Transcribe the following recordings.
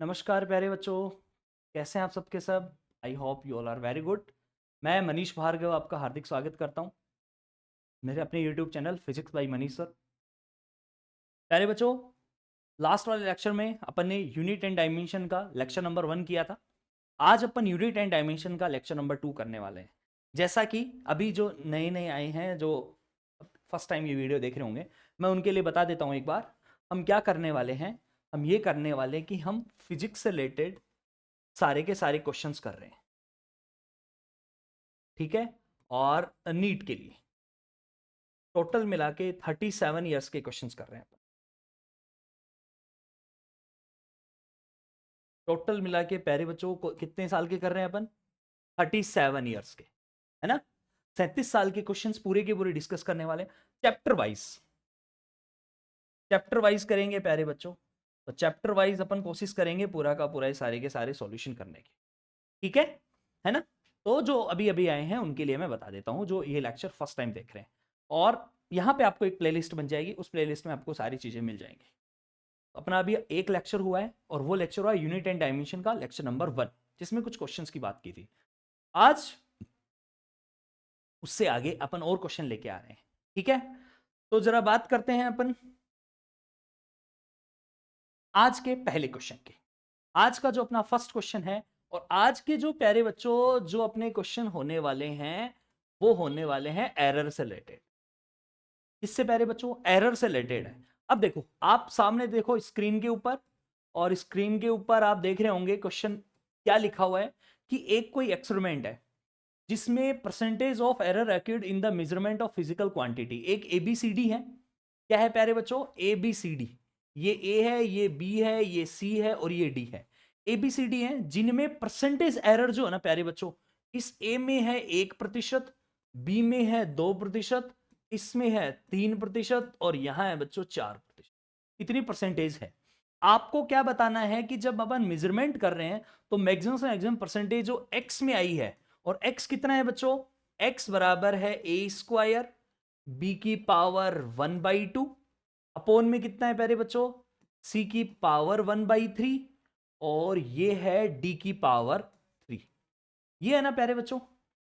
नमस्कार प्यारे बच्चों, कैसे हैं आप सबके सब। I hope you all are very good. मैं मनीष भार्गव आपका हार्दिक स्वागत करता हूं मेरे अपने YouTube channel physics bye Manish sir. प्यारे बच्चों, लास्ट वाले लेक्चर में अपन ने यूनिट एंड डायमेंशन का लेक्चर नंबर 1 किया था। आज अपन यूनिट एंड डायमेंशन का लेक्चर नंबर 2 करने वाले हैं। जैसा कि अभी जो नए नए आए हैं, जो फर्स्ट टाइम ये वीडियो देख रहे होंगे, मैं उनके लिए बता देता हूँ एक बार हम क्या करने वाले हैं। हम ये करने वाले हैं कि हम फिजिक्स से रिलेटेड सारे के सारे क्वेश्चंस कर रहे हैं, ठीक है। और नीट के लिए टोटल मिला के 37 ईयर्स के क्वेश्चंस कर रहे हैं। टोटल मिला के प्यारे बच्चों को कितने साल के कर रहे हैं अपन? 37 ईयर्स के, है ना। 37 साल के क्वेश्चंस पूरे के पूरे डिस्कस करने वाले, चैप्टर वाइज करेंगे प्यारे बच्चों। तो चैप्टर वाइज अपन कोशिश करेंगे पूरा का पूरा सारे के सारे सॉल्यूशन करने की, ठीक है ना। तो जो अभी अभी आए हैं उनके लिए मैं बता देता हूं, जो ये लेक्चर फर्स्ट टाइम देख रहे हैं। और यहां पे आपको एक प्लेलिस्ट बन जाएगी, उस प्लेलिस्ट में आपको सारी चीजें मिल जाएंगी। अपना अभी एक लेक्चर हुआ है और वो लेक्चर हुआ यूनिट एंड डायमेंशन का लेक्चर नंबर 1, जिसमें कुछ क्वेश्चंस की बात की थी। आज उससे आगे अपन और क्वेश्चन लेके आ रहे हैं, ठीक है। तो जरा बात करते हैं अपन आज के पहले क्वेश्चन की। आज का जो अपना फर्स्ट क्वेश्चन है, और आज के जो प्यारे बच्चों जो अपने क्वेश्चन होने वाले हैं वो होने वाले हैं एरर से रिलेटेड। किससे प्यारे बच्चों? एरर से रिलेटेड है। अब देखो, आप सामने देखो स्क्रीन के ऊपर, और स्क्रीन के ऊपर आप देख रहे होंगे क्वेश्चन क्या लिखा हुआ है कि एक कोई एक्सपेरिमेंट है जिसमें percentage of error occurred in the measurement of physical quantity. एक एबीसीडी है। क्या है प्यारे बच्चों? एबीसीडी। ये ए है, ये बी है, ये सी है और ये डी है। एबीसीडी है जिनमें परसेंटेज एरर जो है ना प्यारे बच्चों, इस ए में है 1%, बी में है 2%, इसमें है 3% और यहां है बच्चों 4%। इतनी परसेंटेज है। आपको क्या बताना है कि जब अपन मेजरमेंट कर रहे हैं तो मैक्सिमम से मैक्सिमम परसेंटेज जो एक्स में आई है, और x कितना है बच्चों? x बराबर है ए स्क्वायर बी की पावर 1/2 अपोन में कितना है प्यारे बच्चों? c की पावर 1/3 और ये है d की पावर 3। ये है ना प्यारे बच्चों,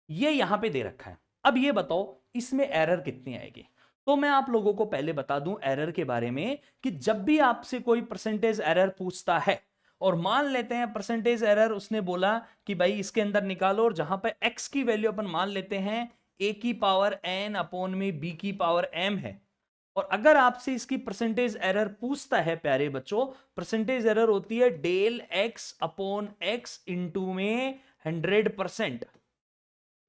ये यहां पे दे रखा है। अब ये बताओ इसमें एरर कितनी आएगी। तो मैं आप लोगों को पहले बता दूं एरर के बारे में कि जब भी आपसे कोई परसेंटेज एरर पूछता है, और मान लेते हैं परसेंटेज एरर उसने बोला कि भाई इसके अंदर निकालो, और जहां पे x की वैल्यू अपन मान लेते हैं a की पावर n अपोन में b की पावर m है, और अगर आपसे इसकी परसेंटेज एरर पूछता है प्यारे बच्चों, परसेंटेज एरर होती है del x upon x into में 100%,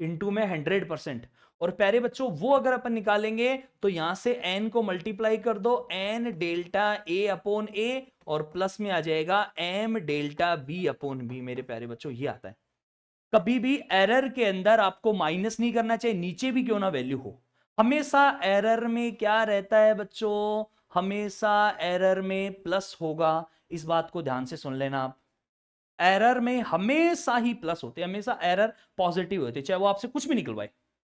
इंटू में 100%। और प्यारे बच्चों वो अगर अपन निकालेंगे तो यहां से n को मल्टीप्लाई कर दो, n delta a upon a, और प्लस में आ जाएगा m delta b upon b। मेरे प्यारे बच्चों ये आता है। कभी भी एरर के अंदर आपको माइनस नहीं करना चाहिए, नीचे भी क्यों ना वैल्यू हो। हमेशा एरर में क्या रहता है बच्चों? हमेशा एरर में प्लस होगा। इस बात को ध्यान से सुन लेना आप। एरर में हमेशा ही प्लस होते हैं, हमेशा एरर पॉजिटिव होते हैं, चाहे वो आपसे कुछ भी निकलवाए,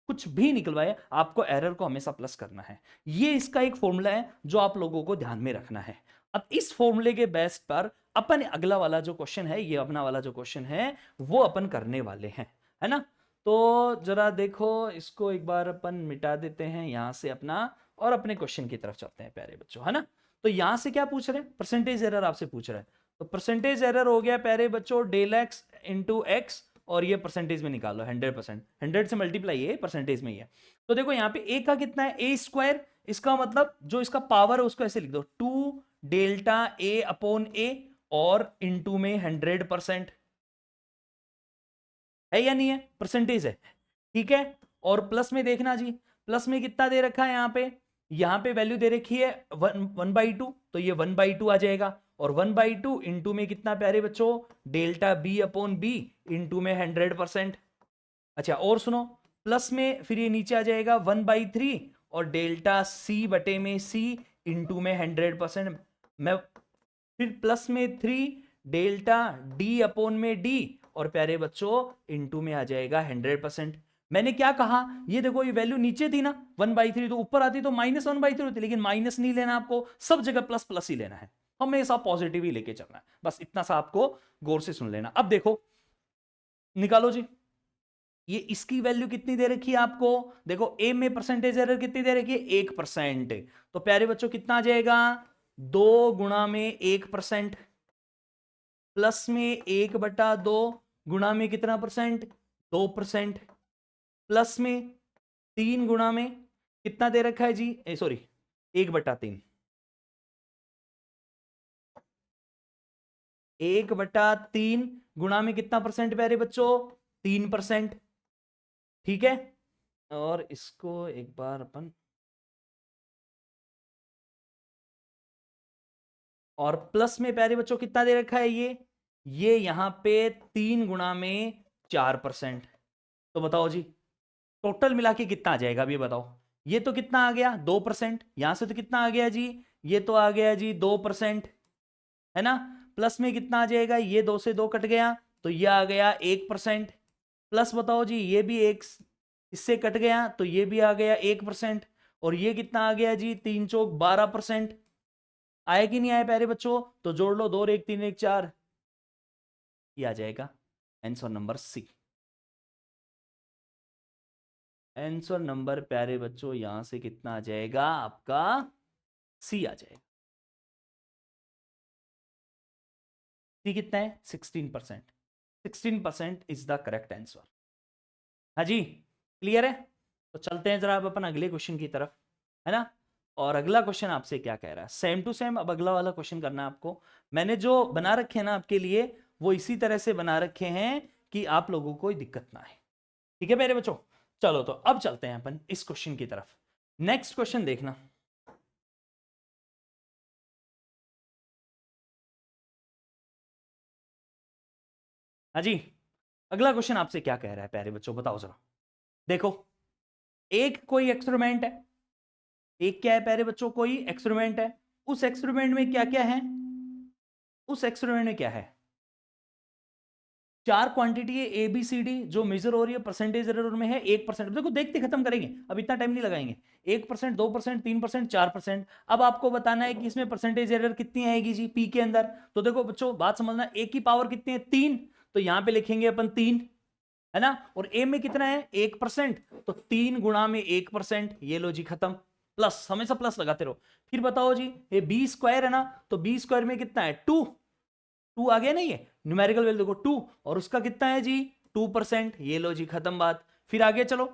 कुछ भी निकलवाए, आपको एरर को हमेशा प्लस करना है। ये इसका एक फॉर्मूला है जो आप लोगों को ध्यान में रखना है। अब इस फॉर्मूले के बेस पर अपन अगला वाला जो क्वेश्चन है, ये अपना वाला जो क्वेश्चन है वो अपन करने वाले हैं, है ना। तो जरा देखो इसको एक बार अपन मिटा देते हैं यहां से अपना, और अपने क्वेश्चन की तरफ चलते हैं प्यारे बच्चों, है ना। तो यहां से क्या पूछ रहे हैं? परसेंटेज एरर आपसे पूछ रहा है। तो परसेंटेज एरर हो गया प्यारे बच्चों डेल एक्स इंटू एक्स, और ये परसेंटेज में निकालो 100%, 100 से मल्टीप्लाई है परसेंटेज में ही है। तो देखो यहाँ पे ए का कितना है? ए स्क्वायर। इसका मतलब जो इसका पावर है उसको ऐसे लिख दो 2 डेल्टा ए अपोन ए, और इंटू में 100%। है या नहीं है? परसेंटेज है, ठीक है। और प्लस में देखना जी, प्लस में कितना दे रखा है यहाँ पे वैल्यू दे रखी है 1/2, तो ये 1/2 आ जाएगा। और 1/2 इंटू में कितना प्यारे बच्चों? Delta B upon B into में 100%। अच्छा और सुनो, प्लस में फिर ये नीचे आ जाएगा 1/3 और डेल्टा सी बटे में सी इंटू में 100%। मैं फिर प्लस में 3 डेल्टा डी अपोन में डी, और प्यारे बच्चों इंटू में आ जाएगा 100%। मैंने क्या कहा? ये देखो ये वैल्यू नीचे थी ना 1/3, तो ऊपर आती तो -1/3 होती, लेकिन माइनस नहीं लेना आपको, सब जगह प्लस प्लस ही लेना है। हमेशा पॉजिटिव ही लेके चलना है, बस इतना सा आपको गौर से सुन लेना। अब देखो निकालो जी, ये इसकी वैल्यू कितनी दे रखी है आपको, देखो ए में परसेंटेज एरर कितनी दे रखी है 1%, तो प्यारे बच्चों कितना आ जाएगा 2 गुणा में 1%, प्लस में 1/2 गुणा में कितना परसेंट 2%, प्लस में 3 गुणा में कितना दे रखा है जी, सॉरी 1/3, 1/3 गुणा में कितना परसेंट प्यारे बच्चों 3%, ठीक है। और इसको एक बार अपन, और प्लस में प्यारे बच्चों कितना दे रखा है ये यहां पे 3 गुणा में 4%, तो बताओ जी टोटल मिला के कितना आ जाएगा अभी बताओ, ये तो कितना आ गया 2%, यहां से तो कितना आ गया जी, ये तो आ गया जी 2%, है ना। प्लस में कितना आ जाएगा, ये 2 से 2 कट गया तो ये आ गया 1%, प्लस बताओ जी ये भी एक इससे कट गया तो ये भी आ गया 1%, और ये कितना आ गया जी 3 चौक 12%, आया कि नहीं आया प्यारे बच्चों, तो जोड़ लो 2 और 1 3 1 4, ये आ जाएगा answer number C. Answer number प्यारे बच्चों यहां से कितना आ जाएगा आपका सी आ जाएगा। सी कितना है 16%, 16% इज द करेक्ट आंसर। हाँ जी क्लियर है, तो चलते हैं जरा अब अपन अगले क्वेश्चन की तरफ, है ना। और अगला क्वेश्चन आपसे क्या कह रहा है, सेम टू सेम अब अगला वाला क्वेश्चन करना है आपको। मैंने जो बना रखे हैं ना आपके लिए वो इसी तरह से बना रखे हैं कि आप लोगों को कोई दिक्कत ना आए, ठीक है मेरे बच्चों। चलो तो अब चलते हैं अपन इस क्वेश्चन की तरफ। नेक्स्ट क्वेश्चन देखना, हाँ जी अगला क्वेश्चन आपसे क्या कह रहा है प्यारे बच्चों बताओ जरा। देखो एक कोई एक्सपेरिमेंट है, एक क्या है प्यारे बच्चों कोई एक्सपेरिमेंट है, उस एक्सपेरिमेंट में क्या क्या है, उस एक्सपेरिमेंट में क्या है, 4 क्वांटिटी है ए बी सी डी जो मेजर हो रही है परसेंटेज एरर में है 1%, देखो देखते खत्म करेंगे अब इतना टाइम नहीं लगाएंगे, 1%, 2%, 3%, 4%। अब आपको बताना है कि इसमें परसेंटेज एरर कितनी आएगी जी पी के अंदर, तो देखो बच्चों बात समझना, ए की पावर कितनी है 3, तो यहां पे लिखेंगे अपन 3, है ना, और ए में कितना है 1%, तो 3 गुणा में 1%, ये लो जी खत्म, प्लस हमेशा प्लस लगाते रहो। फिर बताओ जी ये बी स्क्वायर है ना, तो बी स्क्वायर में कितना है 2, 2 आ गया नहीं है न्यूमेरिकल वैल्यू देखो 2, और उसका कितना है जी 2%, ये लो जी खत्म बात। फिर आगे चलो,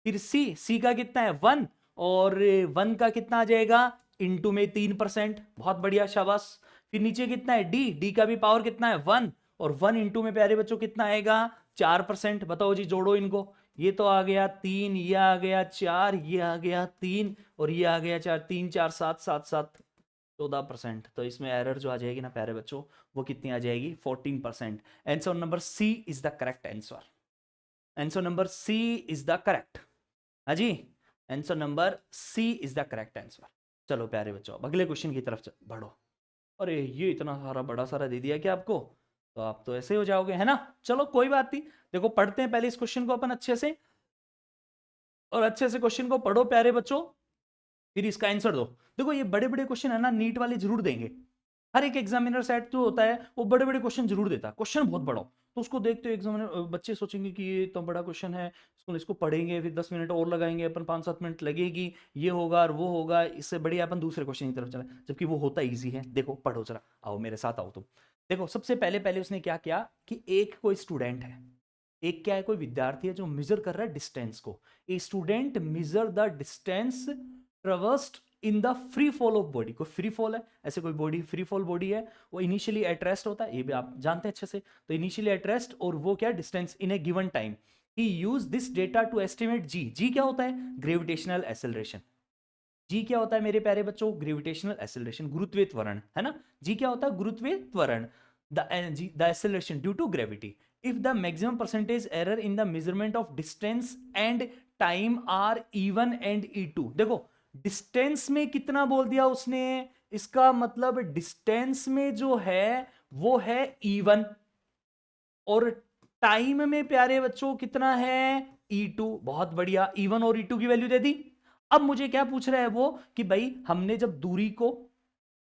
फिर सी का कितना है 1, और 1 का कितना आ जाएगा इनटू में 3%, बहुत बढ़िया शाबाश। फिर नीचे कितना है डी का भी पावर कितना है 1, और 1 इंटू में प्यारे बच्चों कितना आएगा 4%, बताओ जी जोड़ो इनको, ये तो आ गया 3, ये आ गया 4, ये आ गया 3, और ये आ गया 4, 3 4 7 7 7 14%, तो इसमें एरर जो आ जाएगी ना प्यारे बच्चों वो कितनी आ जाएगी 14%। Answer number C is the correct answer, answer number C is the correct, हाँ जी answer number C is the correct answer. चलो प्यारे बच्चों अब अगले क्वेश्चन की तरफ बढ़ो। अरे ये इतना सारा बड़ा सारा दे दिया क्या आपको, तो आप तो ऐसे हो जाओगे है ना। चलो कोई बात नहीं, देखो पढ़ते हैं पहले इस क्वेश्चन को अपन अच्छे से, और अच्छे से क्वेश्चन को पढ़ो प्यारे बच्चों, फिर इसका आंसर दो। देखो ये बड़े बड़े क्वेश्चन है ना नीट वाले जरूर देंगे, हर एक एग्जामिनर सेट जो होता है वो बड़े बड़े क्वेश्चन जरूर देता है, क्वेश्चन बहुत बड़ा हो तो उसको देखते हुए एग्जामिनर बच्चे सोचेंगे कि ये तो बड़ा क्वेश्चन है, इसको पढ़ेंगे फिर 10 मिनट और लगाएंगे अपन, 5-7 मिनट लगेगी, ये होगा और वो होगा, इससे बढ़िया अपन दूसरे क्वेश्चन की तरफ चले, जबकि वो होता ईजी है। देखो पढ़ो जरा, आओ मेरे साथ आओ तुम। देखो सबसे पहले पहले उसने क्या किया कि एक कोई स्टूडेंट है, एक क्या है कोई विद्यार्थी है जो मेजर कर रहा है डिस्टेंस को, a student measure the distance traversed in the free fall of body, कोई फ्री फॉल है ऐसे कोई बॉडी फ्री फॉल बॉडी है, वो इनिशियली एट रेस्ट होता है, ये भी आप जानते हैं अच्छे से, तो इनिशियली एट रेस्ट और वो क्या distance in a given time, he use this data to estimate g, g क्या होता है ग्रेविटेशनल एक्सेलरेशन, जी क्या होता है मेरे प्यारे बच्चों ग्रेविटेशनल एक्सेलरेशन, गुरुत्वीय त्वरण, है ना, जी क्या होता है गुरुत्वीय त्वरण, the acceleration due to gravity, if the maximum percentage error in the measurement of distance and time are even and e2, देखो डिस्टेंस में कितना बोल दिया उसने, इसका मतलब डिस्टेंस में जो है वो है E1, और टाइम में प्यारे बच्चों कितना है E2, बहुत बढ़िया E1 और E2 की वैल्यू दे दी। अब मुझे क्या पूछ रहा है वो कि भाई हमने जब दूरी को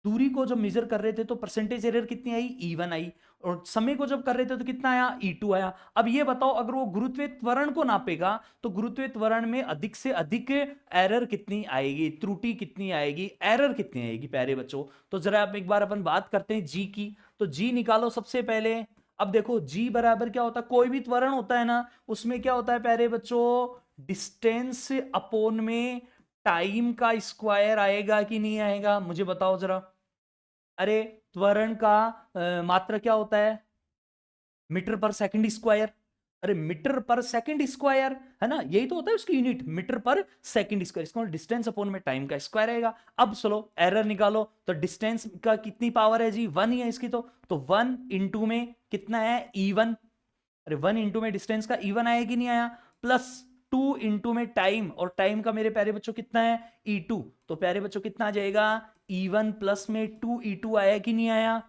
दूरी को जब मेजर कर रहे थे तो परसेंटेज एरर कितनी आई, E1 आई, और समय को जब कर रहे थे तो कितना आया, E2 आया। अब ये बताओ अगर वो गुरुत्वीय त्वरण को नापेगा तो गुरुत्वीय त्वरण में अधिक से अधिक एरर कितनी आएगी, त्रुटि कितनी आएगी, एरर कितनी आएगी प्यारे बच्चों। तो जरा आप एक बार अपन बात करते हैं जी की। तो जी निकालो सबसे पहले। अब देखो जी बराबर क्या होता है, कोई भी त्वरण होता है ना उसमें क्या होता है प्यारे बच्चों, डिस्टेंस अपोन में टाइम का स्क्वायर आएगा कि नहीं आएगा, मुझे बताओ जरा। अरे त्वरण का मात्रा क्या होता है, मीटर पर सेकंड स्क्वायर। अरे मीटर पर सेकंड स्क्वायर है ना, यही तो होता है उसकी यूनिट, मीटर पर सेकंड स्क्वायर। इसको डिस्टेंस अपॉन में टाइम का स्क्वायर आएगा। अब चलो एरर निकालो, तो डिस्टेंस का कितनी पावर है जी, 1 ही है इसकी। तो 1 इंटू में कितना है, E1। अरे 1 इंटू में डिस्टेंस का E1 आया कि नहीं आया, प्लस 2 इंटू में टाइम, और टाइम का मेरे प्यारे बच्चों कितना है, E2। तो प्यारे बच्चों कितना आ जाएगा, E1 प्लस में 2E2 आया कि नहीं आया।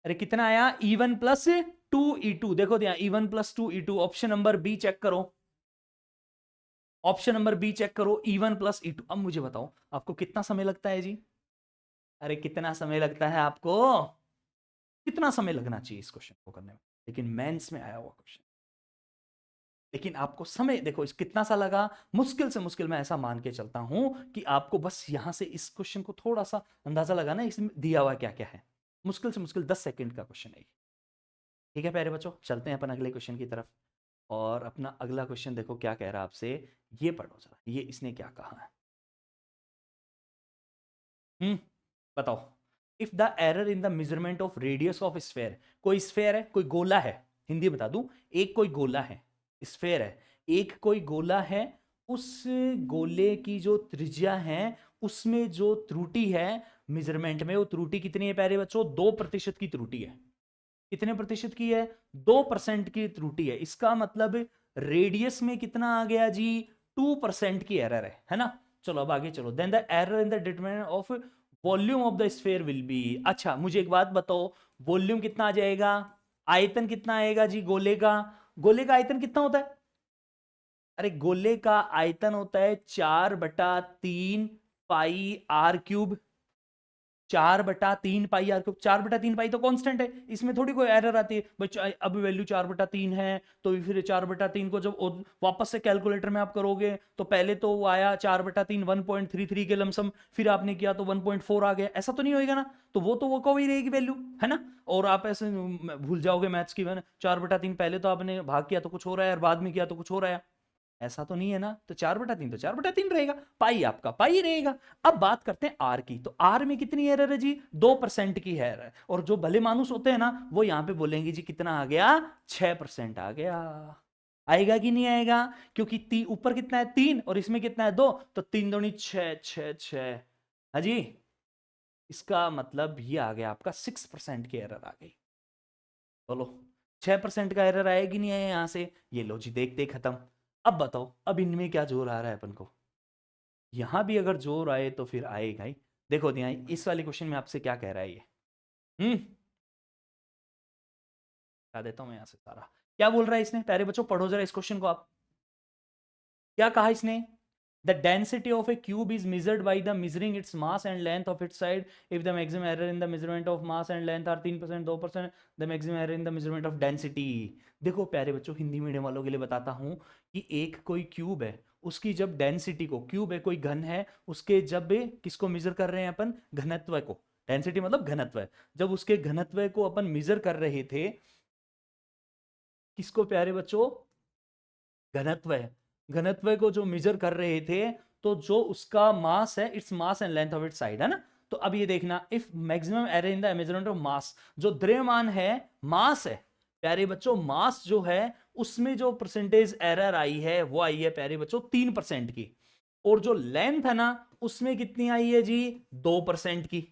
अरे कितना आया, E1 प्लस 2E2। देखो यहाँ E1 plus 2E2, option number B check करो, ऑप्शन नंबर बी चेक करो, E1 प्लस E2। अब मुझे बताओ आपको कितना समय लगता है जी, अरे कितना समय लगता है आपको, कितना समय लगना चाहिए इस क्वेश्चन को करने में, लेकिन मेंस में आया हुआ क्वेश्चन। लेकिन आपको समय देखो इस कितना सा लगा, मुश्किल से मुश्किल मैं ऐसा मान के चलता हूं कि आपको बस यहां से इस क्वेश्चन को थोड़ा सा अंदाजा लगाना, इसमें दिया हुआ क्या क्या है। मुश्किल से मुश्किल 10 सेकंड का क्वेश्चन है। ठीक है प्यारे बच्चों, चलते हैं अपन अगले क्वेश्चन की तरफ। और अपना अगला क्वेश्चन देखो क्या कह रहा है आपसे, ये पढ़ो जरा, ये इसने क्या कहा है। बताओ। If the error in the measurement of radius of sphere, कोई स्फेयर है, कोई गोला है, हिंदी बता दूं, एक कोई गोला है, स्फेयर है, एक कोई गोला है, उस गोले की जो त्रिज्या है उसमें जो त्रुटि है मेजरमेंट में, वो त्रुटि कितनी है प्यारे बच्चों, 2% की त्रुटि है। कितने प्रतिशत की है, 2% की त्रुटि है। इसका मतलब रेडियस में कितना आ गया जी, 2% की एरर है ना। चलो अब आगे चलो, then the error in the determinant of volume of the sphere will be. अच्छा मुझे एक बात बताओ, वॉल्यूम कितना आ जाएगा, आयतन कितना आएगा जी गोले का, गोले का आयतन कितना होता है, अरे गोले का आयतन होता है 4/3 pi r cube, 4/3 pi r cube. 4/3 pi तो कांस्टेंट है, इसमें थोड़ी कोई एरर आती है बच्चों। अब वैल्यू 4/3 है तो फिर 4/3 को जब वापस से कैलकुलेटर में आप करोगे तो पहले तो वो आया 4/3 1.33 के लमसम, फिर आपने किया तो 1.4 आ गया, ऐसा तो नहीं होएगा ना। तो वो को ही रहेगी वैल्यू, है ना। और आप ऐसे भूल जाओगे मैथ्स की, 4/3 पहले तो आपने भाग किया तो कुछ हो रहा है और बाद में किया तो कुछ हो रहा है, ऐसा तो नहीं है ना। तो 4/3 तो 4/3 रहेगा, पाई आपका पाई रहेगा। अब बात करते हैं आर की, तो आर में कितनी एरर है जी, 2% की एरर है। और जो भले मानुस होते हैं ना वो यहां पे बोलेंगे जी कितना आ गया, 6% आ गया। आएगा कि नहीं आएगा, क्योंकि ऊपर कितना है 3 और इसमें कितना है 2, तो 3 दूनी 6 6 6, हाँ जी। इसका मतलब ये आ गया आपका 6% की एरर आ गई। बोलो 6% का एरर आएगा कि नहीं आया यहां से, ये लो जी देखते खत्म। अब बताओ अब इनमें क्या जोर आ रहा है अपन को, यहां भी अगर जोर आए तो फिर आएगा ही। देखो यहाँ इस वाले क्वेश्चन में आपसे क्या कह रहा है ये, बता देता हूं मैं यहां से सारा क्या बोल रहा है इसने। प्यारे बच्चों पढ़ो जरा इस क्वेश्चन को आप, क्या कहा इसने, the density of a cube is measured by the measuring its mass and length of its side. If the maximum error in the measurement of mass and length are 3% 2%, the maximum error in the measurement of density। देखो प्यारे बच्चों Hindi medium वालों के लिए बताता हूं कि एक कोई क्यूब है, उसकी जब डेंसिटी को, क्यूब है कोई घन है, उसके जब किसको मेजर कर रहे हैं अपन, घनत्व को, डेंसिटी मतलब घनत्व है, जब उसके घनत्व को अपन मेजर कर रहे थे, किसको प्यारे बच्चों, घनत्व है, घनत्व को जो मेजर कर रहे थे, तो जो उसका मास है, its mass and length of its side, है ना। तो अब ये देखना, if maximum error in the measurement of मास, जो द्रव्यमान है मास है प्यारे बच्चों, मास जो है उसमें जो परसेंटेज एरर आई है वो आई है प्यारे बच्चों 3% की, और जो लेंथ है ना उसमें कितनी आई है जी 2% की।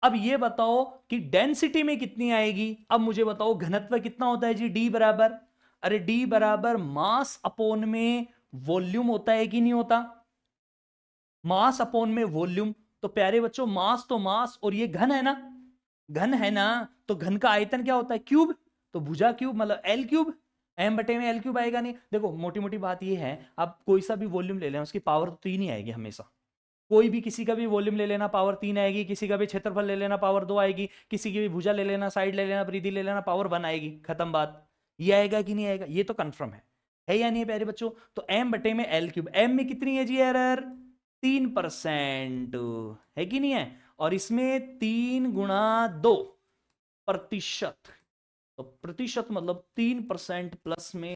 अब ये बताओ कि डेंसिटी में कितनी आएगी, अब मुझे बताओ घनत्व कितना होता है जी, डी बराबर, अरे डी बराबर मास अपोन में वॉल्यूम होता है कि नहीं होता, मास अपोन में वॉल्यूम। तो प्यारे बच्चों मास तो मास, और ये घन है ना, घन है ना, तो घन का आयतन क्या होता है, क्यूब, तो भुजा क्यूब मतलब एल क्यूब, एम बटे में एल क्यूब आएगा। नहीं देखो मोटी मोटी बात ये है, आप कोई सा भी वॉल्यूम ले लें उसकी पावर तो 3 ही आएगी हमेशा, कोई भी किसी का भी वॉल्यूम ले लेना पावर 3 आएगी, किसी का भी क्षेत्रफल ले लेना पावर 2 आएगी, किसी की भी भुजा ले लेना, साइड ले लेना, परिधि ले लेना, पावर 1 आएगी, खत्म बात। ये आएगा कि नहीं आएगा? ये तो कंफर्म है या नहीं है प्यारे बच्चों? तो m बटे में l क्यूब, m में कितनी है जी एरर? 3% है कि नहीं है? और इसमें 3 गुणा 2 प्रतिशत, तो प्रतिशत मतलब 3% प्लस में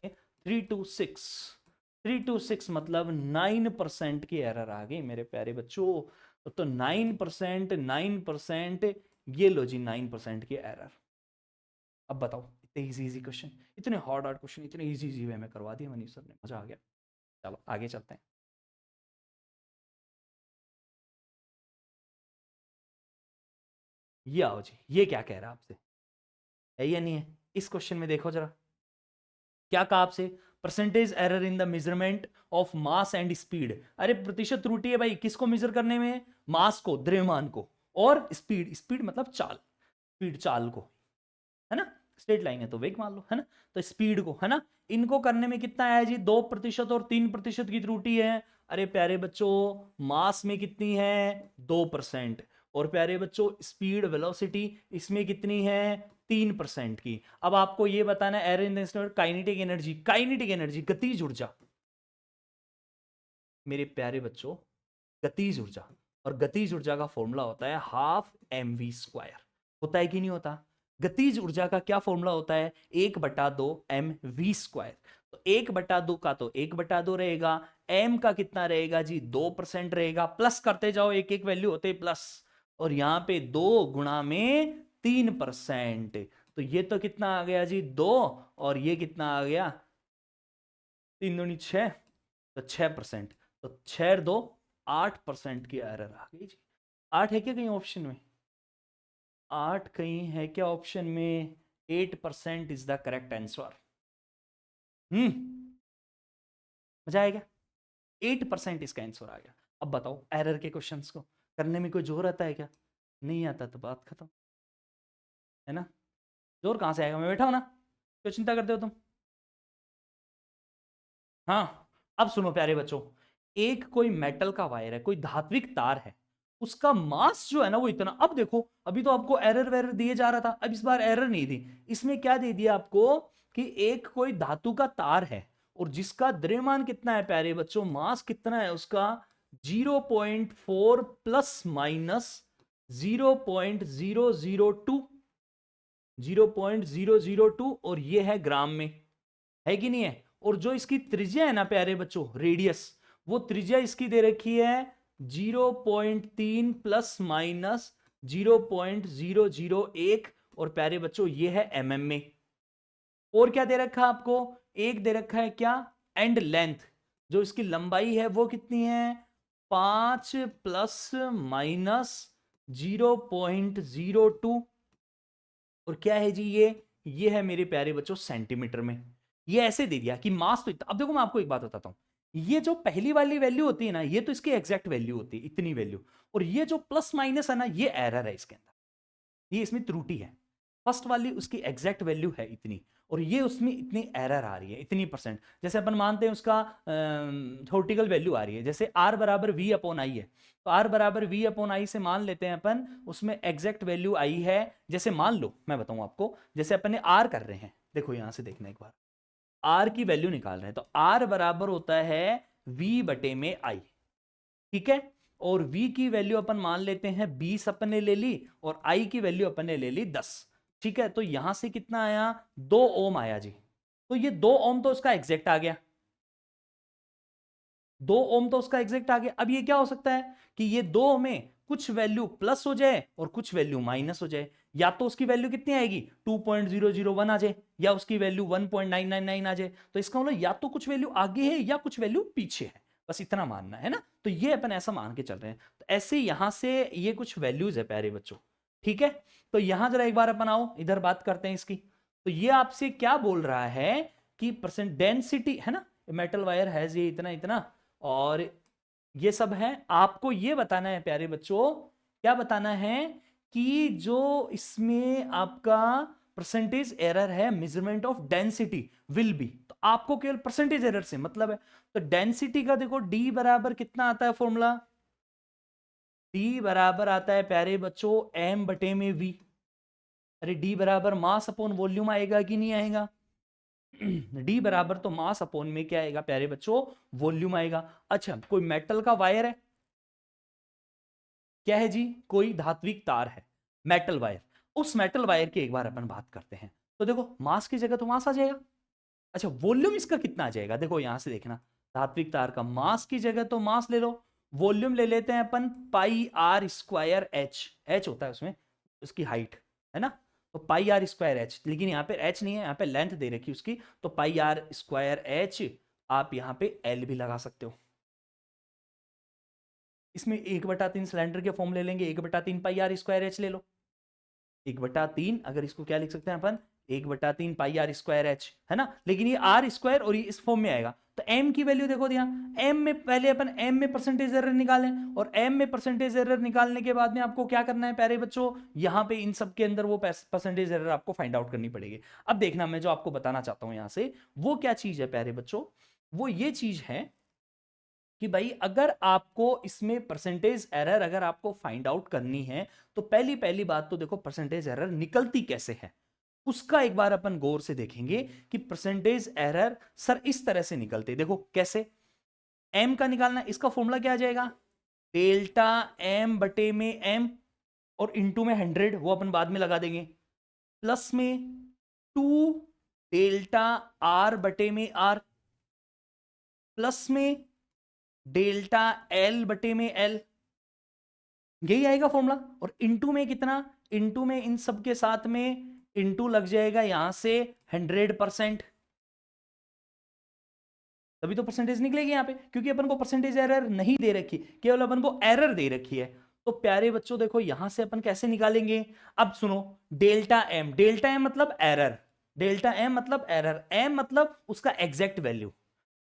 326 मतलब 9% की एरर आ गई मेरे प्यारे बच्चों। तो 9%, ये लो जी 9% की एरर। अब बताओ, इतने इजी क्वेश्चन, इतने हार्ड क्वेश्चन इतने इजी वे में करवा दिया मनीष सर ने, मजा आ गया। चलो आगे चलते हैं। ये आओ जी, ये क्या कह रहा है आपसे, है या नहीं है? इस क्वेश्चन में देखो जरा, क्या कहा आपसे? Percentage error in the measurement of mass and speed. अरे प्रतिशत त्रुटि है भाई, किसको मेजर करने में? मास को, द्रव्यमान को, और स्पीड, स्पीड मतलब चाल, स्पीड चाल को, है ना? स्ट्रेट लाइन है तो वेग मान लो, है ना? तो स्पीड को, है ना? इनको करने में कितना आया जी? 2% और 3% की त्रुटि है। अरे प्यारे बच्चों, मास में कितनी है? 2%। और प्यारे बच्चों स्पीड वेलोसिटी इसमें कितनी है? 3% की। अब आपको ये बताना है error in the kinetic energy, kinetic energy गतिज ऊर्जा मेरे प्यारे बच्चों, गतिज ऊर्जा, और गतिज ऊर्जा का फॉर्मूला होता है 12mv²। होता है कि नहीं होता? गतिज ऊर्जा का क्या फॉर्मूला होता है? 1/2mv²। तो 1/2 का तो 1/2 रहेगा, m का कितना रहेगा जी? 2% रहेगा, प्लस करते जाओ, एक एक वैल्यू होते प्लस, और यहां पे 2 गुणा में 3%। तो ये तो कितना आ गया जी? 2, और ये कितना आ गया? 3 दूनी 6, तो 6%। तो 6 2 8% की एरर आ गई जी। 8 है क्या कहीं ऑप्शन में? 8 कहीं है क्या ऑप्शन में? 8% इज द करेक्ट आंसर। मजा आएगा? 8% इसका आंसर आ गया। अब बताओ, एरर के क्वेश्चंस को करने में कोई जोर आता है क्या? नहीं आता तो बात खत्म, है ना? जोर कहां से आएगा? मैं बैठा हूं ना, क्यों चिंता करते हो तुम? हाँ, अब सुनो प्यारे बच्चों, एक कोई मेटल का वायर है, कोई धात्विक तार है, उसका मास जो है ना वो इतना, अब देखो अभी तो आपको एरर वेरर दिए जा रहा था, अब इस बार एरर नहीं दी, इसमें क्या दे दिया आपको कि एक कोई धातु का तार है और जिसका द्रव्यमान कितना है प्यारे बच्चों, मास कितना है उसका? 0.4 प्लस माइनस 0.002, 0.002, और ये है ग्राम में, है कि नहीं है? और जो इसकी त्रिज्या है ना प्यारे बच्चों, रेडियस, वो त्रिज्या इसकी दे रखी है 0.3 प्लस माइनस 0.001, और प्यारे बच्चों ये है mm में। और क्या दे रखा है आपको? एक दे रखा है क्या? एंड लेंथ, जो इसकी लंबाई है वो कितनी है? 5 प्लस माइनस 0.02, और क्या है जी ये है मेरे प्यारे बच्चों सेंटीमीटर में। ये ऐसे दे दिया कि मास तो इतना। अब देखो मैं आपको एक बात बताता हूं, ये जो पहली वाली वैल्यू होती है ना, ये तो इसकी एग्जैक्ट वैल्यू होती है, इतनी वैल्यू, और ये जो प्लस माइनस है ना, ये एरर है इसके अंदर, ये इसमें त्रुटि है। फर्स्ट वाली उसकी एग्जैक्ट वैल्यू है इतनी, और ये उसमें इतनी एरर आ रही है, इतनी परसेंट। जैसे अपन मानते हैं उसका थ्योरेटिकल वैल्यू आ रही है, जैसे r बराबर v अपॉन आई है, तो r बराबर v अपॉन आई से मान लेते हैं अपन उसमें एग्जैक्ट वैल्यू आई है। जैसे मान लो, मैं बताऊं आपको, जैसे अपन ने r कर रहे हैं, देखो यहां से देखना एक बार, r की वैल्यू निकाल रहे हैं, तो r बराबर होता है v बटे में आई, ठीक है? और v की वैल्यू अपन मान लेते हैं 20 अपन ने ले ली, और i की वैल्यू अपन ने ले ली 10, ठीक है? तो यहां से कितना आया? 2 ओम आया जी। तो ये 2 ओम तो उसका एग्जैक्ट आ गया, 2 ओम तो उसका एग्जैक्ट आ गया। अब ये क्या हो सकता है कि ये 2 में कुछ वैल्यू प्लस हो जाए और कुछ वैल्यू माइनस हो जाए, या तो उसकी वैल्यू कितनी आएगी? 2.001 आ जाए, या उसकी वैल्यू 1.999 आ जाए। तो इसका मतलब या तो कुछ वैल्यू आगे है या कुछ वैल्यू पीछे है, बस इतना मानना है ना? तो ये अपन ऐसा मान के चल रहे हैं। तो ऐसे यहां से ये कुछ वैल्यूज है प्यारे बच्चों, ठीक है? तो यहां जरा एक बार अपन आओ इधर बात करते हैं इसकी। तो ये आपसे क्या बोल रहा है कि परसेंट डेंसिटी, है ना, मेटल वायर है ये इतना इतना, और ये सब है। आपको ये बताना है प्यारे बच्चों, क्या बताना है कि जो इसमें आपका परसेंटेज एरर है measurement of density will B, तो आपको केवल परसेंटेज एरर से मतलब है। तो डेंसिटी का देखो d बराबर कितना आता है फॉर्मूला? डी बराबर आता है प्यारे बच्चों एम बटे में वी। अरे डी बराबर मास अपॉन वॉल्यूम आएगा कि नहीं आएगा? डी बराबर तो मास अपॉन में क्या आएगा प्यारे बच्चों? वॉल्यूम आएगा। अच्छा, कोई मेटल का वायर है, क्या है जी? कोई धात्विक तार है, मेटल वायर। उस मेटल वायर की एक बार अपन बात करते हैं। तो देखो मास की जगह तो मास आ जाएगा। अच्छा, वॉल्यूम इसका कितना आ जाएगा? देखो यहां से देखना, धात्विक तार का मास की जगह तो मास ले लो, वॉल्यूम ले लेते हैं अपन पाई आर स्क्वायर एच। एच होता है उसमें, उसकी हाइट है ना, तो पाई आर स्क्वायर एच। लेकिन यहाँ पे एच नहीं है, यहाँ पे लेंथ दे रखी उसकी, तो पाई आर स्क्वायर एच। आप यहाँ पे एल भी लगा सकते हो। इसमें 1/3 सिलेंडर के फॉर्म ले लेंगे, 1/3 पाई आर स्क्वायर एच ले लो। 1/3, अगर इसको क्या लिख सकते हैं अपन? 1/3 पाई आर स्क्वायर एच, है ना। लेकिन ये आर स्क्वायर और ये इस फॉर्म में आएगा, तो एम की वैल्यू देखो यहाँ, एम में पहले अपन एम में परसेंटेज एरर निकालें, और एम में परसेंटेज एरर निकालने के बाद में आपको क्या करना है प्यारे बच्चों? यहाँ पे इन सब के अंदर वो परसेंटेज एरर आपको फाइंड आउट करनी पड़ेगी। अब देखना, मैं जो आपको बताना चाहता हूं यहां से, वो क्या चीज है प्यारे बच्चों? वो ये चीज है कि भाई अगर आपको इसमें परसेंटेज एरर अगर आपको फाइंड आउट करनी है, तो पहली पहली बात तो देखो परसेंटेज एरर निकलती कैसे है, उसका एक बार अपन गौर से देखेंगे कि परसेंटेज एरर सर इस तरह से निकलते। देखो कैसे, एम का निकालना, इसका फॉर्मूला क्या आ जाएगा? डेल्टा एम बटे में एम, और इंटू में 100, वो अपन बाद में लगा देंगे, प्लस में 2 डेल्टा आर बटे में आर, प्लस में डेल्टा एल बटे में एल, यही आएगा फॉर्मूला। और इंटू में कितना? इंटू में इन सब के साथ में इंटू लग जाएगा यहां से 100%, तभी तो परसेंटेज निकलेगी यहां पे, क्योंकि अपन को परसेंटेज एरर नहीं दे रखी, केवल अपन को एरर दे रखी है। तो प्यारे बच्चों देखो यहां से अपन कैसे निकालेंगे? अब सुनो, डेल्टा एम, डेल्टा एम मतलब एरर, डेल्टा एम मतलब एरर, एम मतलब उसका एग्जैक्ट वैल्यू।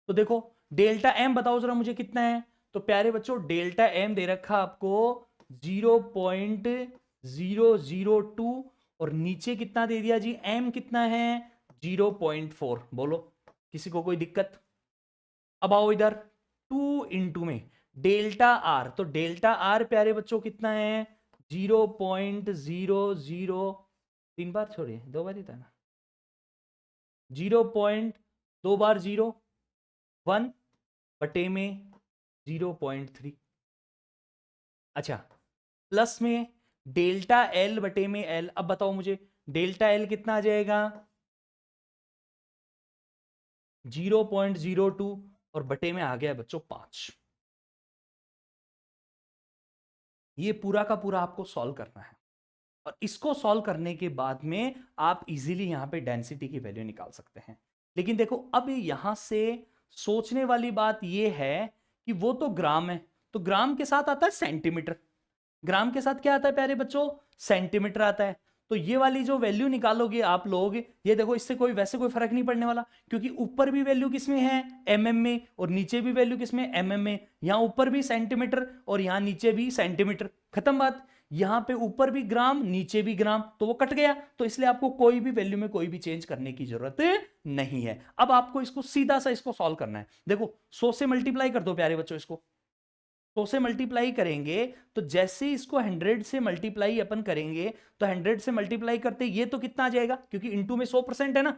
तो देखो डेल्टा एम बताओ जरा मुझे कितना है? तो प्यारे बच्चों डेल्टा एम दे रखा आपको 0.002, और नीचे कितना दे दिया जी? एम कितना है? 0.4। बोलो किसी को कोई दिक्कत? अब आओ इधर, 2 में डेल्टा आर, तो डेल्टा आर प्यारे बच्चों कितना है? 0.00, 3 बार छोड़िए 2 बार ही था ना, 0.2 बार 0 1 बटे में 0.3। अच्छा, प्लस में डेल्टा एल बटे में एल, अब बताओ मुझे डेल्टा एल कितना आ जाएगा? 0.02, और बटे में आ गया बच्चों 5। ये पूरा का पूरा आपको सॉल्व करना है, और इसको सॉल्व करने के बाद में आप इजीली यहां पे डेंसिटी की वैल्यू निकाल सकते हैं। लेकिन देखो अब यहां से सोचने वाली बात यह है कि वो तो ग्राम है, तो ग्राम के साथ आता है सेंटीमीटर, ग्राम के साथ क्या आता है प्यारे बच्चों? सेंटीमीटर आता है। तो ये वाली जो वैल्यू निकालोगे आप लोग, ये देखो इससे कोई वैसे कोई फर्क नहीं पड़ने वाला, क्योंकि ऊपर भी वैल्यू किसमें है? एमएम में, और नीचे भी वैल्यू किसमें? एमएम में। यहां ऊपर भी सेंटीमीटर और यहां नीचे भी सेंटीमीटर, खत्म बात। यहां पे ऊपर भी ग्राम नीचे भी ग्राम, तो वो कट गया, तो इसलिए आपको कोई भी वैल्यू में कोई भी चेंज करने की जरूरत नहीं है। अब आपको इसको सीधा सा इसको सॉल्व करना है। देखो 100 से मल्टीप्लाई कर दो प्यारे बच्चों, इसको 100 से मल्टीप्लाई करेंगे, तो जैसे इसको 100 से मल्टीप्लाई अपन करेंगे, तो 100 से मल्टीप्लाई करते ये तो कितना आ जाएगा, क्योंकि इंटू में 100% है ना,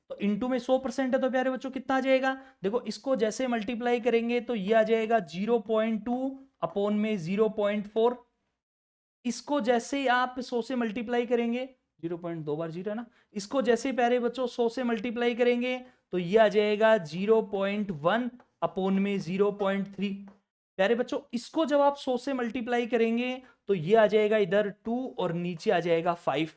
तो इंटू में 100% है, तो प्यारे बच्चों कितना आ जाएगा? देखो इसको जैसे मल्टीप्लाई करेंगे तो ये आ जाएगा 0.2 अपॉन में 0.4। इसको जैसे आप 100 से मल्टीप्लाई करेंगे, 0.2 बार 0 है ना, इसको जैसे प्यारे बच्चों 100 से मल्टीप्लाई करेंगे तो ये आ जाएगा 0.1 अपॉन में 0.3। प्यारे बच्चों इसको जब आप 100 से मल्टीप्लाई करेंगे तो ये आ जाएगा इधर 2, और नीचे आ जाएगा 5,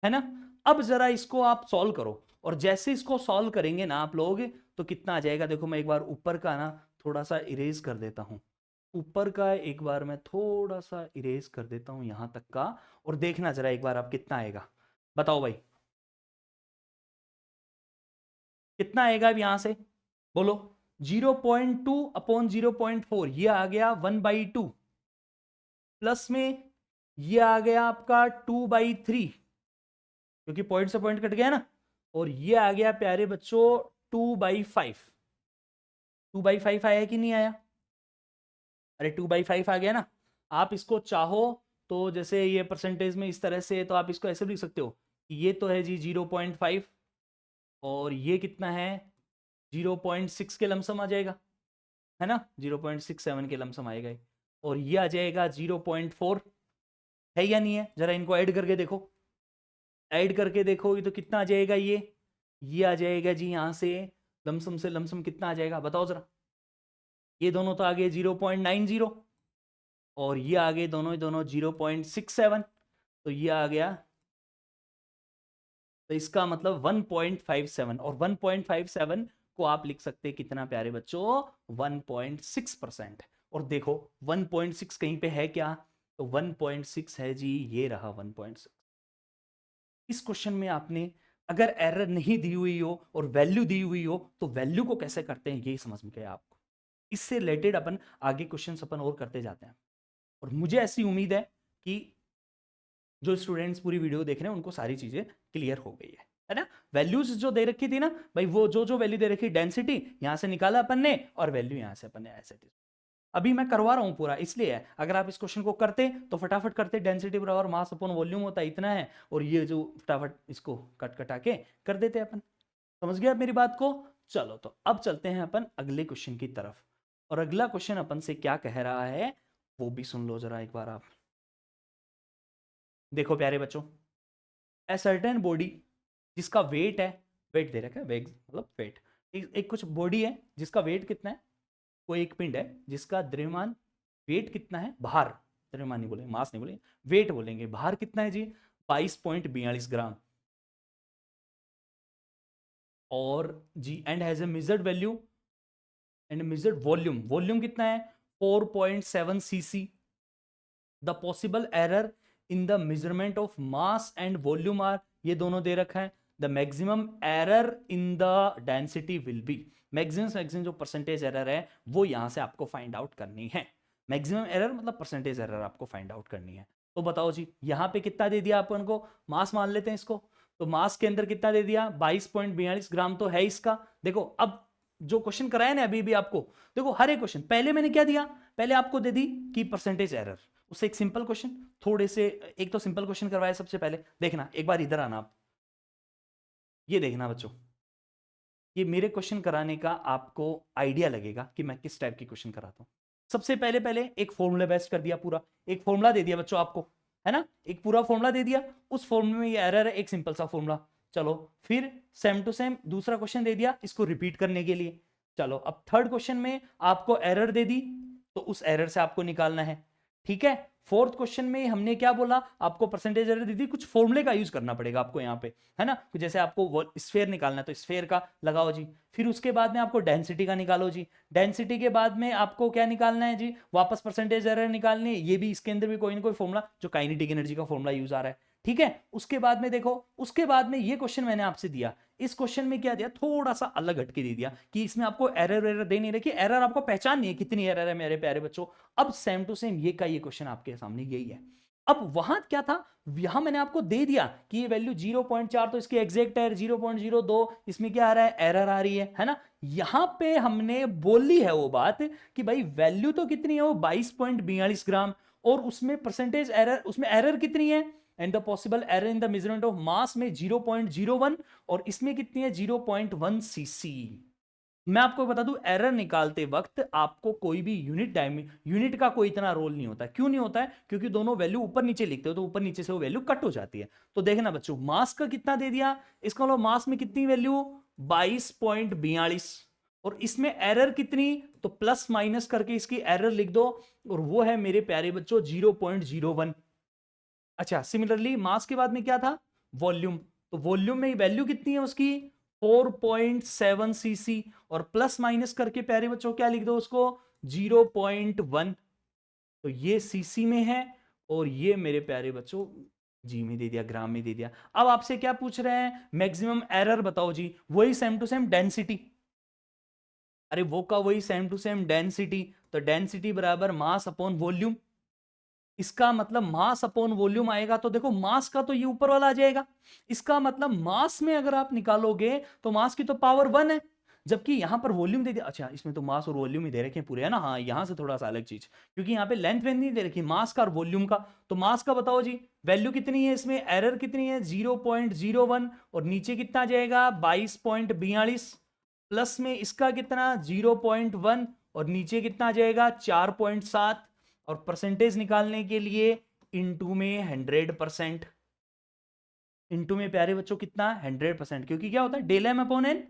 है ना। अब जरा इसको आप सॉल्व करो, और जैसे इसको सॉल्व करेंगे ना आप लोग, तो कितना आ जाएगा? देखो मैं एक बार ऊपर का ना थोड़ा सा इरेज कर देता हूं, ऊपर का एक बार मैं थोड़ा सा इरेज कर देता हूं यहां तक का, और देखना जरा एक बार आप कितना आएगा, बताओ भाई कितना आएगा अब यहां से, बोलो। 0.2 अपॉन 0.4, ये आ गया 1/2, प्लस में ये आ गया आपका 2/3, क्योंकि पॉइंट से पॉइंट कट गया ना, और ये आ गया प्यारे बच्चों 2/5। 2/5 आया कि नहीं आया? अरे 2/5 आ गया ना। आप इसको चाहो तो जैसे ये परसेंटेज में इस तरह से, तो आप इसको ऐसे भी लिख सकते हो कि ये तो है जी 0.5 और ये कितना है 0.6 के लमसम आ जाएगा, है ना, 0.67 के लमसम आएगा ये। और ये आ जाएगा 0.4, है या नहीं है? जरा इनको ऐड करके देखो, ऐड करके देखो, ये तो कितना आ जाएगा, ये आ जाएगा जी यहाँ से लमसम कितना आ जाएगा बताओ जरा। ये दोनों तो आ गए 0.90 और ये आ गए दोनों ही दोनों 0.67, तो ये आ गया, तो इसका मतलब 1.57, और 1.57 को आप लिख सकते हैं कितना प्यारे बच्चों, 1.6%। और देखो 1.6 कहीं पे है क्या, तो 1.6 है जी, ये रहा 1.6। इस क्वेश्चन में आपने अगर एरर नहीं दी हुई हो और वैल्यू दी हुई हो तो वैल्यू को कैसे करते हैं ये समझ में गया आपको। इससे रिलेटेड अपन आगे क्वेश्चंस अपन और करते जाते हैं, और मुझे ऐसी उम्मीद है कि जो स्टूडेंट्स पूरी वीडियो देख रहे हैं उनको सारी चीजें क्लियर हो गई है ना। वैल्यूज जो दे रखी थी ना भाई, वो जो वैल्यू दे रखी, डेंसिटी यहां से निकाला अपन ने और वैल्यू यहां से अपन ने ऐसे दी। अभी मैं करवा रहा हूं पूरा, इसलिए है अगर आप इस क्वेश्चन को करते तो फटाफट करते, डेंसिटी बराबर मास अपॉन वॉल्यूम होता है इतना है, और ये जो फटाफट इसको कट कटा के कर देते अपन। समझ गए आप मेरी बात को? चलो तो अब चलते हैं अपन अगले क्वेश्चन की तरफ, और अगला क्वेश्चन अपन से क्या कह रहा है वो भी सुन लो जरा एक बार आप। देखो प्यारे बच्चों, ए सर्टेन बॉडी जिसका वेट है, वेट दे रखा है, वेग मतलब वेट, एक कुछ बॉडी है जिसका वेट कितना है, कोई एक पिंड है जिसका द्रव्यमान वेट कितना है, भार, द्रव्यमान नहीं बोलेंगे, मास नहीं बोलेंगे, वेट बोलेंगे, भार कितना है जी 22.42 ग्राम, और जी and has a measured value and measured volume, volume कितना है 4.7 cc. The possible error in the measurement of mass and volume are, ये दोनों दे रखा है। The maximum error in the density will be, maximum जो परसेंटेज एरर है वो यहां से आपको फाइंड आउट करनी है। मैक्सिमम एरर मतलब परसेंटेज एरर आपको फाइंड आउट करनी है। तो बताओ जी यहां पे कितना दे दिया अपन को, मास मान लेते हैं इसको, तो मास के अंदर कितना दे दिया 22.42 ग्राम तो है इसका। देखो अब जो क्वेश्चन कराया ना अभी भी आपको, देखो हर एक क्वेश्चन पहले मैंने क्या दिया, पहले आपको दे दी कि परसेंटेज एरर, उससे एक सिंपल क्वेश्चन, थोड़े से एक तो सिंपल क्वेश्चन करवाया सबसे पहले। देखना एक बार इधर आना आप, ये देखना बच्चों, ये मेरे क्वेश्चन कराने का आपको आइडिया लगेगा कि मैं किस टाइप की क्वेश्चन कराता हूं। सबसे पहले पहले एक फॉर्मूला बेस्ट कर दिया, पूरा एक फॉर्मूला दे दिया बच्चों आपको, है ना, एक पूरा फॉर्मूला दे दिया, उस फॉर्मूले में ये एरर है, एक सिंपल सा फॉर्मूला। चलो फिर सेम टू सेम दूसरा क्वेश्चन दे दिया इसको रिपीट करने के लिए। चलो अब थर्ड क्वेश्चन में आपको एरर दे दी, तो उस एरर से आपको निकालना है, ठीक है। फोर्थ क्वेश्चन में हमने क्या बोला, आपको परसेंटेज एरर दी थी, कुछ फॉर्मूले का यूज करना पड़ेगा आपको यहाँ पे, है ना, जैसे आपको स्फेयर निकालना है तो स्फेयर का लगाओ जी, फिर उसके बाद में आपको डेंसिटी का निकालो जी, डेंसिटी के बाद में आपको क्या निकालना है जी, वापस परसेंटेज एरर निकालनी है, ये भी इसके अंदर भी कोई ना कोई फॉर्मूला, जो काइनेटिक एनर्जी का फॉर्मूला यूज आ रहा है, ठीक है। उसके बाद में देखो, उसके बाद में ये क्वेश्चन मैंने आपसे दिया, इस क्वेश्चन में क्या दिया, थोड़ा सा अलग हटके दे दिया कि इसमें आपको एरर दे नहीं रखी, एरर आपको पहचान नहीं है कितनी एरर है मेरे प्यारे बच्चों। अब सेम टू सेम ये का ये क्वेश्चन आपके सामने यही है। अब वहां क्या था, यहां मैंने आपको दे दिया कि ये वैल्यू 0.4 तो इसकी एग्जैक्ट है, 0.02 इसमें क्या आ रहा है, एरर आ रही है ना। यहां पे हमने बोली है वो बात कि भाई वैल्यू तो कितनी है वो 22.42 ग्राम, और उसमें परसेंटेज एरर, उसमें एरर कितनी है, and the possible error in the measurement of मास में 0.01, और इसमें कितनी है 0.1 सीसी। मैं आपको बता दूं एरर निकालते वक्त आपको कोई भी यूनिट का कोई इतना रोल नहीं होता है। क्यों नहीं होता है, क्योंकि दोनों वैल्यू ऊपर नीचे लिखते हो तो ऊपर नीचे से वो वैल्यू कट हो जाती है। तो देखना बच्चों, मास का कितना दे दिया, इसका मतलब मास में कितनी वैल्यू 22.42, और इसमें एरर कितनी, तो प्लस माइनस करके इसकी एरर लिख दो, और वो है मेरे प्यारे बच्चों 0.01। अच्छा सिमिलरली मास के बाद में क्या था, वॉल्यूम, तो वॉल्यूम में वैल्यू कितनी है उसकी 4.7 सीसी, और प्लस माइनस करके प्यारे बच्चों क्या लिख दो उसको 0.1, तो ये सीसी में है, और ये मेरे प्यारे बच्चों जी में दे दिया, ग्राम में दे दिया। अब आपसे क्या पूछ रहे हैं, मैक्सिमम एरर बताओ जी, वही सेम टू सेम डेंसिटी, अरे वो का वही सेम टू सेम डेंसिटी, तो डेंसिटी बराबर मास अपॉन वॉल्यूम, इसका मतलब मास अपॉन वॉल्यूम आएगा, तो देखो मास का तो ये ऊपर वाला आ जाएगा, इसका मतलब मास में अगर आप निकालोगे तो मास की तो पावर 1 है, जबकि यहां पर वॉल्यूम दे दिया। अच्छा, इसमें तो मास और वॉल्यूम ही दे रखे हैं पूरे, है ना। हाँ, यहां से थोड़ा सा अलग चीज, क्योंकि यहाँ पे लेंथ नहीं दे रखी, मास का और वॉल्यूम का। तो मास का बताओ जी, वैल्यू कितनी है इसमें, एरर कितनी है 0.01, और नीचे कितना आ जाएगा 22.42, प्लस में इसका कितना 0.1, और नीचे कितना आ जाएगा 4.7, और परसेंटेज निकालने के लिए इनटू में 100%। इनटू में प्यारे बच्चों कितना 100%, क्योंकि क्या होता है डेल एम अपॉन एन,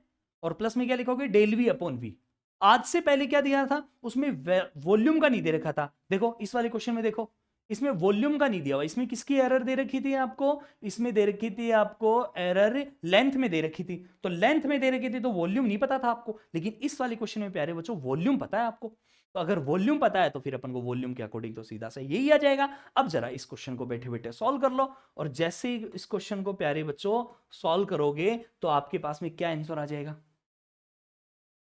और प्लस में क्या लिखोगे डेल वी अपॉन वी। आज से पहले क्या दिया था उसमें, वॉल्यूम का नहीं दे रखा था। देखो इस वाले क्वेश्चन में देखो, इसमें वॉल्यूम का नहीं दिया हुआ, इसमें किसकी एरर दे रखी थी आपको, इसमें दे रखी थी आपको एरर लेंथ में दे रखी थी। तो लेंथ में दे रखी थी तो वॉल्यूम नहीं पता था आपको, लेकिन इस वाले क्वेश्चन में प्यारे बच्चों वॉल्यूम पता है आपको। तो अगर वॉल्यूम पता है तो फिर अपन को वॉल्यूम के अकॉर्डिंग तो सीधा से यही आ जाएगा। अब जरा इस क्वेश्चन को बैठे बैठे सॉल्व कर लो, और जैसे ही इस क्वेश्चन को प्यारे बच्चों सॉल्व करोगे तो आपके पास में क्या आंसर आ जाएगा।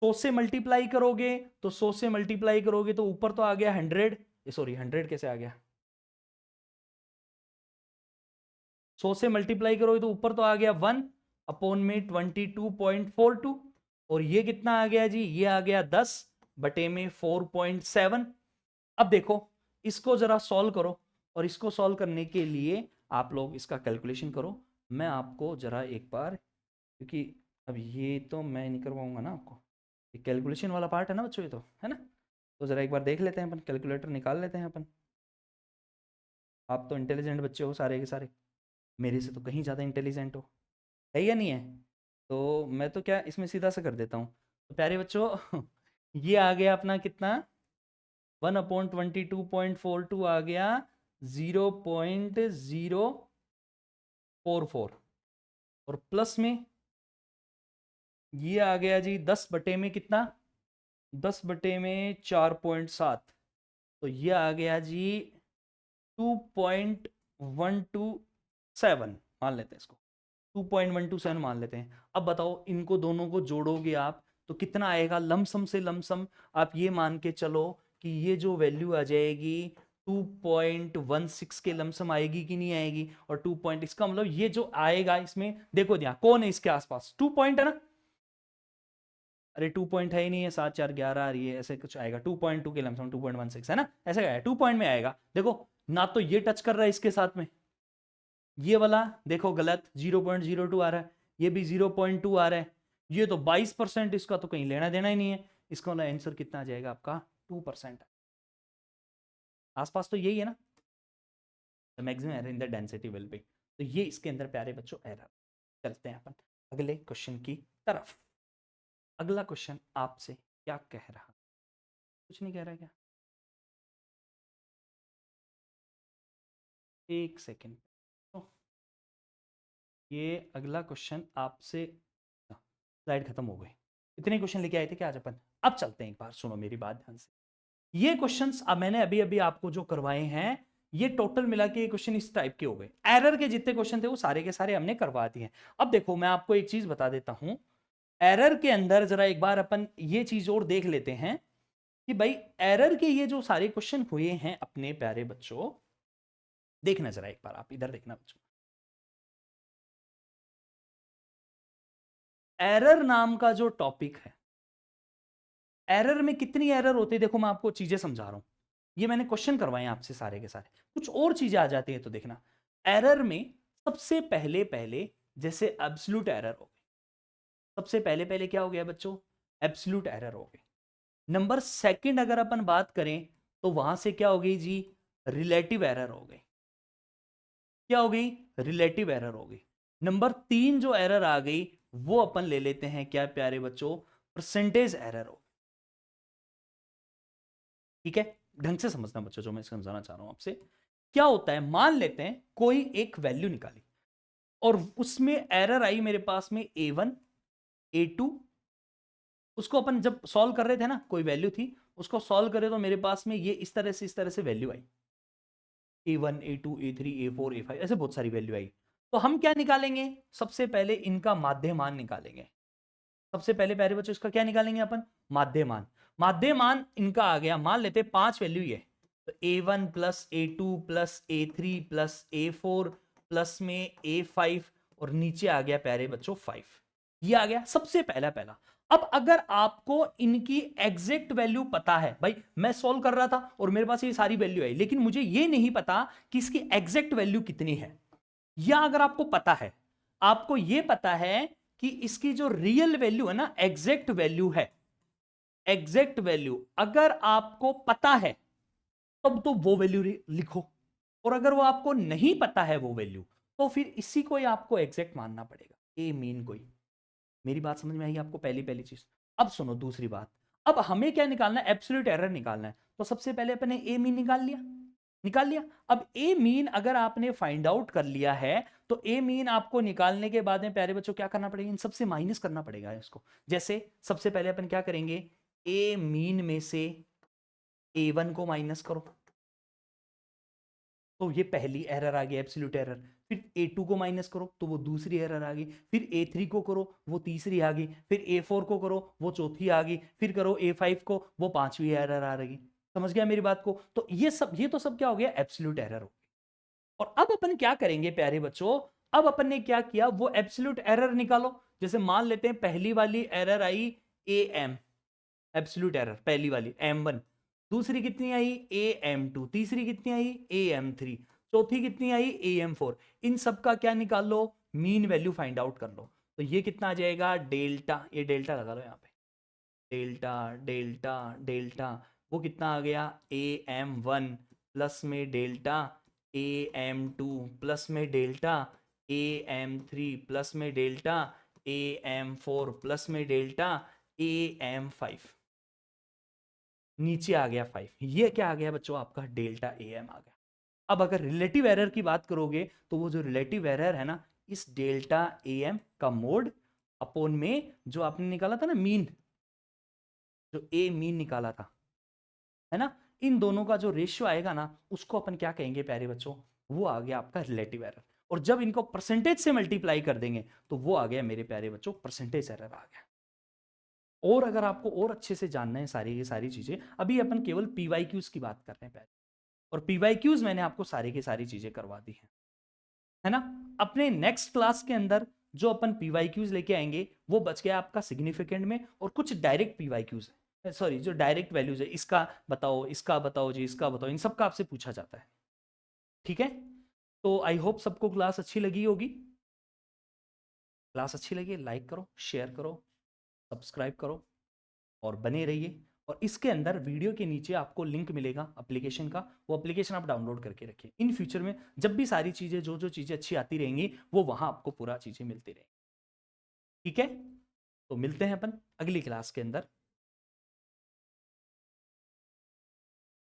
100 से मल्टीप्लाई करोगे तो 100 से मल्टीप्लाई करोगे तो ऊपर तो आ गया 100, सॉरी 100 कैसे आ गया, 100 से मल्टीप्लाई करोगे तो ऊपर तो आ गया 1 अपॉन में 22.42, और ये कितना आ गया जी, ये आ गया 10 बटे में 4.7। अब देखो इसको जरा सॉल्व करो, और इसको सॉल्व करने के लिए आप लोग इसका कैलकुलेशन करो। मैं आपको जरा एक बार, क्योंकि अब ये तो मैं नहीं करवाऊंगा ना आपको, ये कैलकुलेशन वाला पार्ट है ना बच्चों, ये तो है ना। तो जरा एक बार देख लेते हैं अपन, कैलकुलेटर निकाल लेते हैं अपन। आप तो इंटेलिजेंट बच्चे हो सारे के सारे, मेरे से तो कहीं ज़्यादा इंटेलिजेंट हो, है या नहीं है। तो मैं तो क्या इसमें सीधा सा कर देता हूँ। तो प्यारे बच्चों ये आ गया अपना कितना, 1/22.42 आ गया 0.044, और प्लस में ये आ गया जी 10 बटे में कितना, 10 बटे में 4.7, तो ये आ गया जी 2.127 मान लेते हैं इसको, 2.127 मान लेते हैं। अब बताओ इनको दोनों को जोड़ोगे आप तो कितना आएगा, लमसम से लमसम आप ये मान के चलो कि ये जो वैल्यू आ जाएगी 2.16 के लमसम आएगी कि नहीं आएगी, और 2 पॉइंट इसका मतलब ये जो आएगा इसमें, देखो यहाँ कौन है इसके आसपास, 2 पॉइंट है ना, अरे 2 पॉइंट है ही नहीं है, 7 4 11 आ रही है, ऐसे कुछ आएगा 2.2 के लमसम 2.16 है ना, ऐसे आएगा 2 पॉइंट में आएगा। देखो ना तो ये टच कर रहा है इसके साथ में, ये वाला देखो गलत 0.02 आ रहा है, ये भी 0.2 आ रहा है, ये तो 22%, इसका तो कहीं लेना देना ही नहीं है। इसका आंसर कितना आ जाएगा आपका 2%, आसपास तो यही है ना, maximum error in the density will B. तो ये इसके अंदर प्यारे बच्चों एरर। चलते हैं अपन अगले क्वेश्चन की तरफ। अगला क्वेश्चन आपसे क्या कह रहा, कुछ नहीं कह रहा क्या, एक सेकेंड। ये अगला क्वेश्चन आपसे, स्लाइड खत्म हो गई, इतने क्वेश्चन लेके आए थे क्या आज अपन। अब चलते हैं, एक बार सुनो मेरी बात ध्यान से। ये क्वेश्चंस अब मैंने अभी अभी आपको जो करवाए हैं, ये टोटल मिला के क्वेश्चन इस टाइप के हो गए। एरर के जितने क्वेश्चन थे वो सारे के सारे हमने करवा दिए हैं। अब देखो मैं आपको एक चीज बता देता हूं, एरर के अंदर जरा एक बार अपन ये चीज और देख लेते हैं कि भाई एरर के ये जो सारे क्वेश्चन हुए हैं अपने प्यारे बच्चों, देखना जरा एक बार, आप इधर देखना बच्चों। एरर नाम का जो टॉपिक है, एरर में कितनी एरर होती है, देखो मैं आपको चीजें समझा रहा हूं, ये मैंने क्वेश्चन करवाए आपसे सारे के सारे, कुछ और चीजें आ जाती है तो देखना। एरर में सबसे पहले पहले जैसे एब्सोल्यूट एरर हो गई, सबसे पहले पहले क्या हो गया बच्चों, एब्सोल्यूट एरर हो गई। नंबर सेकंड अगर अपन बात करें तो वहां से क्या हो गई जी, रिलेटिव एरर हो गई। क्या हो गई, रिलेटिव एरर हो गई। नंबर 3 जो एरर आ गई वो अपन ले लेते हैं क्या प्यारे बच्चों, परसेंटेज एरर हो। ठीक है, ढंग से समझना बच्चों जो मैं समझाना चाह रहा हूं आपसे। क्या होता है, मान लेते हैं कोई एक वैल्यू निकाली और उसमें एरर आई मेरे पास में A1 A2, उसको अपन जब सॉल्व कर रहे थे ना, कोई वैल्यू थी उसको सॉल्व करे तो मेरे पास में ये इस तरह से वैल्यू आई, A1 A2 A3 A4 A5 ऐसे बहुत सारी वैल्यू आई। तो हम क्या निकालेंगे, सबसे पहले इनका माध्य मान निकालेंगे। सबसे पहले प्यारे बच्चों इसका क्या निकालेंगे अपन, माध्य मान। माध्य मान इनका आ गया, मान लेते 5 वैल्यू ये, तो A1 plus A2 plus A3 plus A4 plus में A5, और नीचे आ गया प्यारे बच्चों 5। ये आ गया सबसे पहला पहला। अब अगर आपको इनकी एग्जैक्ट वैल्यू पता है, भाई मैं सॉल्व कर रहा था और मेरे पास ये सारी वैल्यू आई, लेकिन मुझे ये नहीं पता कि इसकी एग्जैक्ट वैल्यू कितनी है, या अगर आपको पता है, आपको ये पता है कि इसकी जो रियल वैल्यू है ना, एग्जैक्ट वैल्यू है, एग्जैक्ट वैल्यू अगर आपको पता है तब तो वो वैल्यू लिखो, और अगर वो आपको नहीं पता है वो वैल्यू, तो फिर इसी को ही आपको एग्जैक्ट मानना पड़ेगा, ए मीन कोई। मेरी बात समझ में आई आपको? पहली पहली चीज। अब सुनो दूसरी बात, अब हमें क्या निकालना है? एब्सोल्यूट एरर निकालना है। तो सबसे पहले अपने ए मीन निकाल लिया। अब ए मीन अगर आपने फाइंड आउट कर लिया है, तो ए मीन आपको निकालने के बाद में प्यारे बच्चों क्या करना पड़ेगा? इन सबसे माइनस करना पड़ेगा इसको। जैसे सबसे पहले अपन क्या करेंगे, ए मीन में से A1 को माइनस करो, तो ये पहली एरर आ गई एब्सोल्यूट एरर। फिर A2 को माइनस करो तो वो दूसरी एरर आ गई। फिर A3 को करो वो तीसरी आ गई। फिर A4 को करो वो चौथी आ गई। फिर करो A5 को, वो पांचवी एरर आ रही। समझ गया मेरी बात को? तो ये तो सब क्या हो गया? एब्सोल्यूट एरर हो गई। और अब अपन क्या करेंगे प्यारे बच्चों, अब अपन ने क्या किया, वो एब्सोल्यूट एरर निकालो। जैसे मान लेते हैं पहली वाली error I AM, absolute error पहली वाली M1, दूसरी कितनी आई AM2, तीसरी कितनी आई AM3, चौथी कितनी आई AM4। इन सब का क्या निकाल लो? मीन वैल्यू फाइंड आउट कर लो। तो ये कितना आ जाएगा? डेल्टा, ये डेल्टा लगा लो यहाँ पे, डेल्टा डेल्टा डेल्टा, वो कितना आ गया? AM1 प्लस में डेल्टा, AM2 प्लस में डेल्टा, AM3 प्लस में डेल्टा, AM4 प्लस में डेल्टा, AM5, नीचे आ गया 5। ये क्या आ गया बच्चों? आपका डेल्टा AM आ गया। अब अगर रिलेटिव एरर की बात करोगे, तो वो जो रिलेटिव एरर है ना, इस डेल्टा AM का मोड अपोन में जो आपने निकाला था ना मीन, जो ए मीन निकाला था, है ना, इन दोनों का जो रेशियो आएगा ना, उसको अपन क्या कहेंगे प्यारे बच्चों? वो आ गया आपका रिलेटिव एरर। और जब इनको परसेंटेज से मल्टीप्लाई कर देंगे, तो वो आ गया मेरे प्यारे बच्चों परसेंटेज एरर आ गया। और अगर आपको और अच्छे से जानना है सारी की सारी चीजें, अभी अपन केवल PYQs की बात कर रहे हैं पहले, और PYQs मैंने आपको सारी की सारी चीजें करवा दी है ना। अपने नेक्स्ट क्लास के अंदर जो अपन PYQs लेके आएंगे, वो बच गया आपका सिग्निफिकेंट में, और कुछ डायरेक्ट PYQs है, सॉरी जो डायरेक्ट वैल्यूज है, इसका बताओ, इसका बताओ जी, इसका बताओ, इन सब का आपसे पूछा जाता है। ठीक है, तो आई होप सबको क्लास अच्छी लगी होगी। क्लास अच्छी लगी लाइक करो, शेयर करो, सब्सक्राइब करो, और बने रहिए। और इसके अंदर वीडियो के नीचे आपको लिंक मिलेगा एप्लीकेशन का, वो एप्लीकेशन आप डाउनलोड करके रखिए। इन फ्यूचर में जब भी सारी चीजें, जो जो चीजें अच्छी आती रहेंगी, वो वहां आपको पूरा चीजें मिलती रहेंगी। ठीक है, तो मिलते हैं अपन अगली क्लास के अंदर।